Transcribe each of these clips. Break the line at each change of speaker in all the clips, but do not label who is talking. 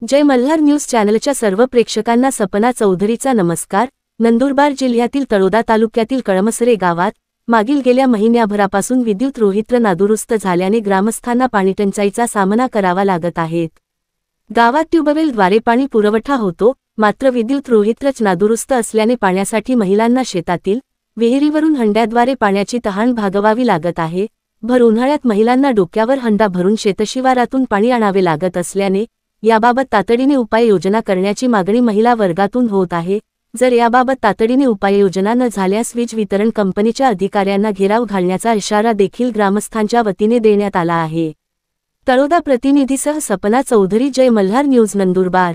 जय Malhar news चॅनलच्या सर्व प्रेक्षकांना सपना चौधरीचा नमस्कार। नंदुरबार जिल्ह्यातील तळोदा तालुक्यातील कळमसरे गावात मागील गेल्या महिन्याभरापासून विद्युत रोहित्र नादुरुस्त झाल्याने ग्रामस्थांना पाणीटंचाईचा सामना करावा लागत आहे। गावात ट्यूबवेलद्वारे पाणी पुरवठा होतो, मात्र विद्युत रोहित्रच नादुरुस्त असल्याने पाण्यासाठी महिलांना शेतातील विहिरीवरून हंड्याद्वारे पाण्याची तहान भागवावी लागत आहे। भर उन्हाळ्यात महिलांना डोक्यावर हंडा भरून शेतशिवारातून पाणी आणावे लागत असल्याने याबाबत तातडीने उपाययोजना करण्याची मागणी महिला वर्गातून होत आहे। जर याबाबत तातडीने उपाययोजना न झाल्यास वीज वितरण कंपनीच्या अधिकाऱ्यांना घेराव घालण्याचा इशारा देखील ग्रामस्थांच्या वतीने देण्यात आला आहे। तळोदा प्रतिनिधीसह सपना चौधरी, जय मल्हार न्यूज, नंदुरबार।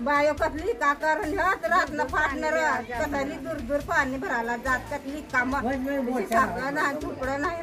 बायो कतली का कारण ह्यात रातला फाटणार कतली दूर दूर पाणी भरायला जात कतली काम सारखं नाही तुकडं नाही